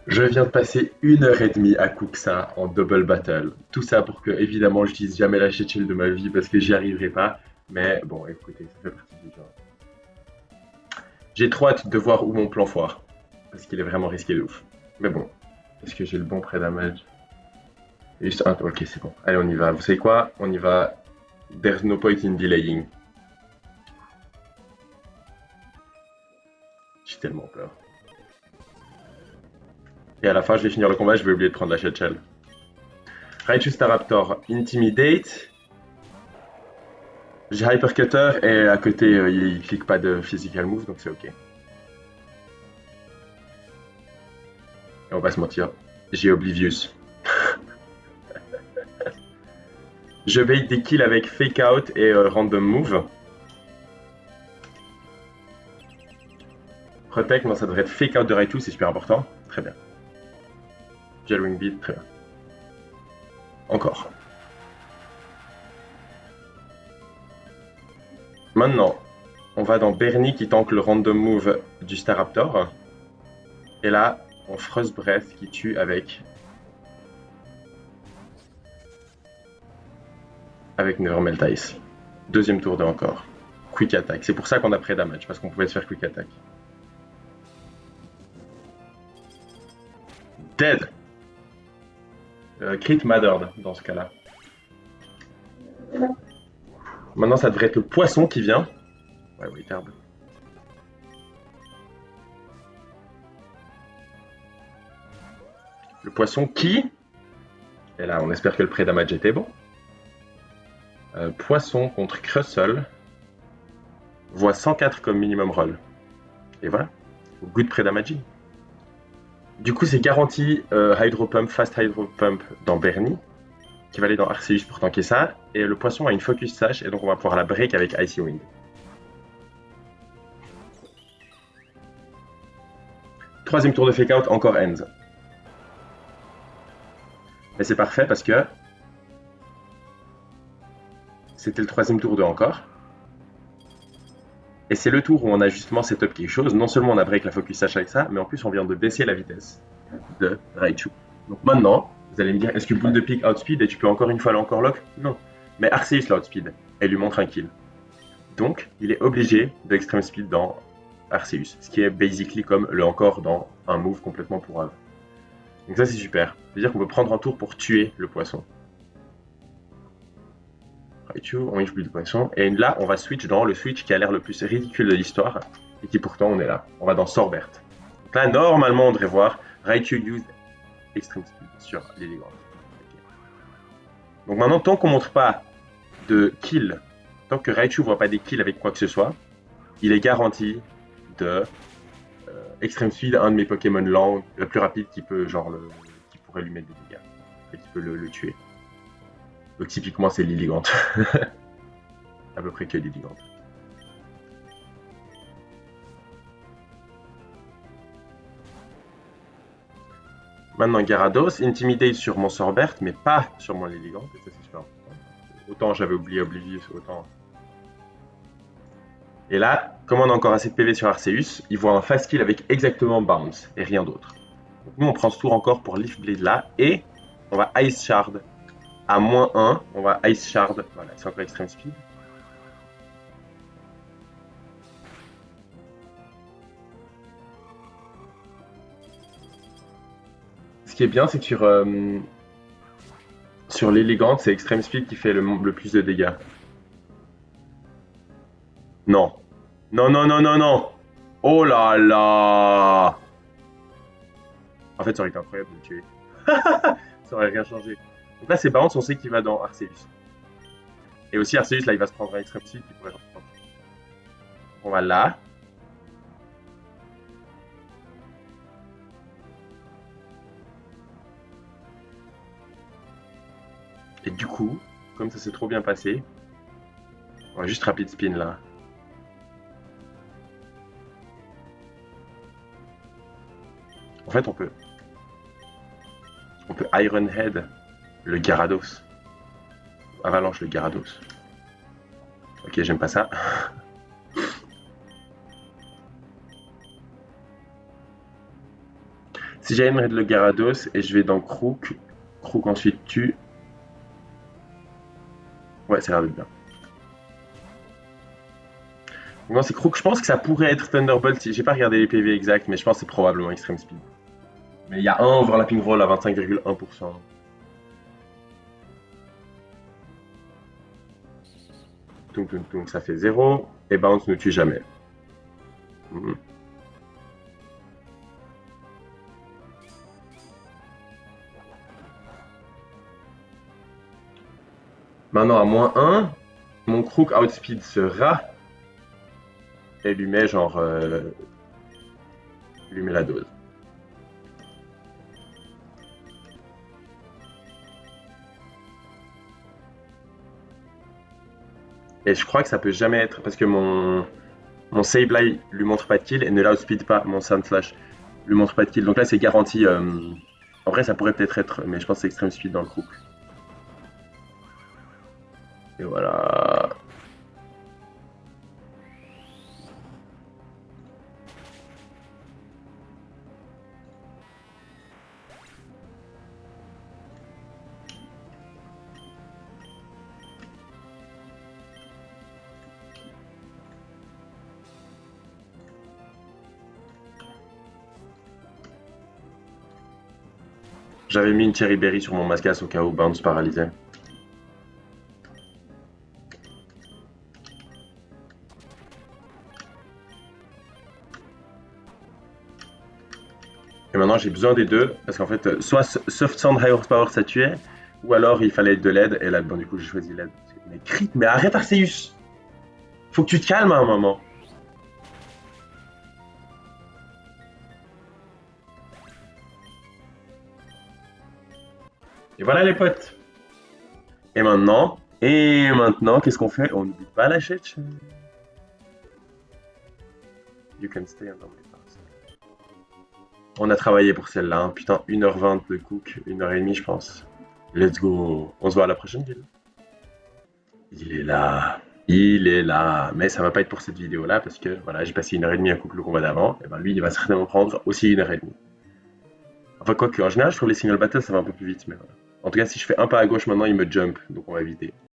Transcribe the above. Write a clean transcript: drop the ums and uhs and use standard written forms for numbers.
Je viens de passer 1 heure et demie à Kuxa en double battle. Tout ça pour que, évidemment, je dise jamais la shit de ma vie parce que j'y arriverai pas. Mais bon, écoutez, ça fait partie du genre. J'ai trop hâte de voir où mon plan foire. Parce qu'il est vraiment risqué de ouf. Mais bon, est-ce que j'ai le bon pré-damage? Juste un, ok, c'est bon. Allez, on y va. Vous savez quoi? On y va. There's no point in delaying. J'ai tellement peur. Et à la fin, je vais finir le combat, je vais oublier de prendre la shell. Raichu Staraptor, Intimidate. J'ai Hypercutter et à côté, il clique pas de physical move, donc c'est ok. Et on va se mentir, j'ai Oblivious. Je bait des kills avec Fake Out et Random Move. Protect, non, ça devrait être Fake Out de Raichu, c'est super important. Très bien. Gel Beat, très bien. Encore. Maintenant, on va dans Bernie qui tank le Random Move du Staraptor. Et là, on Frost Breath qui tue avec Nevermelt Ice. Deuxième tour de encore. Quick Attack. C'est pour ça qu'on a pré-damage, parce qu'on pouvait se faire Quick Attack. Dead. Crit Mattered dans ce cas-là. Maintenant, ça devrait être le poisson qui vient. Ouais, oui, herbe. Le poisson qui. Et là, on espère que le pré-damage était bon. Poisson contre Crustle. Voit 104 comme minimum roll. Et voilà. Good pré-damaging. Du coup, c'est garanti Hydro Pump, Fast Hydro Pump dans Bernie, qui va aller dans Arceus pour tanker ça. Et le poisson a une Focus Sash, et donc on va pouvoir la break avec Icy Wind. Troisième tour de Fake Out, encore Ends. Mais c'est parfait parce que c'était le troisième tour de encore. Et c'est le tour où on a justement setup quelque chose. Non seulement on a break la Focus Sash avec ça, mais en plus on vient de baisser la vitesse de Raichu. Donc maintenant, vous allez me dire, est-ce que boule de pique outspeed et tu peux encore une fois l'encore lock? Non. Mais Arceus l'outspeed, elle lui montre un kill. Donc, il est obligé de extreme speed dans Arceus, ce qui est basically comme le encore dans un move complètement pourrave. Donc ça c'est super. C'est-à-dire qu'on peut prendre un tour pour tuer le poisson. Raichu, on wish plus de poisson. Et là, on va switch dans le switch qui a l'air le plus ridicule de l'histoire, et qui pourtant on est là. On va dans Sorbert. Donc là, normalement, on devrait voir Raichu use extreme speed sur l'élégance. Okay. Donc maintenant, tant qu'on montre pas de kill, tant que Raichu voit pas des kills avec quoi que ce soit, il est garanti de Extreme Speed, un de mes Pokémon lents, le plus rapide qui peut, qui pourrait lui mettre des dégâts et qui peut le tuer. Donc typiquement c'est Lilligant. À peu près que Lilligant. Maintenant Gyarados, Intimidate sur mon Sorbert, mais pas sur mon Lilligant, et ça c'est super important. Autant j'avais oublié Oblivious, autant. Et là, comme on a encore assez de PV sur Arceus, il voit un fast kill avec exactement Bounce et rien d'autre. Donc nous on prend ce tour encore pour Leaf Blade là, et on va Ice Shard à -1, on va Ice Shard, voilà, c'est encore Extreme Speed. Ce qui est bien, c'est que sur l'élégante, c'est Extreme Speed qui fait le plus de dégâts. Non. Non, non, non, non, non. Oh là là. En fait, ça aurait été incroyable de le tuer. Ça aurait rien changé. Donc là, c'est Bounce, on sait qu'il va dans Arceus. Et aussi, Arceus, là, il va se prendre un Extreme Speed qui pourrait... On va là. Et du coup, comme ça s'est trop bien passé, on va juste rapid spin là. En fait, on peut Iron Head le Gyarados. Avalanche le Gyarados. Ok, j'aime pas ça. Si j'aime le Gyarados et je vais dans Crook, Crook ensuite tue. Ouais, ça a l'air d'être bien. Non, c'est Crook. Je pense que ça pourrait être Thunderbolt. J'ai pas regardé les PV exacts, mais je pense que c'est probablement Extreme Speed. Mais il y a un overlapping roll à 25,1%. Tung tung tung, ça fait 0. Et Bounce ne tue jamais. Mhm. Maintenant à moins 1, mon Crook outspeed sera. Et lui met genre. Lui met la dose. Et je crois que ça peut jamais être parce que mon Sableye lui montre pas de kill et ne l'outspeed pas. Mon Sandslash lui montre pas de kill. Donc là, c'est garanti. En vrai, ça pourrait peut-être être, mais je pense que c'est Extreme Speed dans le Crook. Et voilà. J'avais mis une Cherry Berry sur mon Mascas au cas où Bounce paralysait. Et maintenant, j'ai besoin des deux parce qu'en fait, soit Soft Sand High Horsepower ça tuait, ou alors il fallait de l'aide. Et là, bon, du coup, j'ai choisi l'aide. Mais crit, mais arrête Arceus! Faut que tu te calmes à un moment. Et voilà les potes. Et maintenant, qu'est-ce qu'on fait? On n'oublie pas la chèche. You can stay on my house. On a travaillé pour celle-là, hein. Putain, 1h20 de cook, 1h30 je pense. Let's go. On se voit à la prochaine ville. Il est là. Il est là. Mais ça va pas être pour cette vidéo-là parce que voilà, j'ai passé 1h30 à couper le combat d'avant. Et ben lui, il va certainement prendre aussi 1h30. Enfin, quoi que, en général, je trouve les single battles, ça va un peu plus vite. Mais voilà. En tout cas, si je fais un pas à gauche maintenant, il me jump. Donc on va éviter.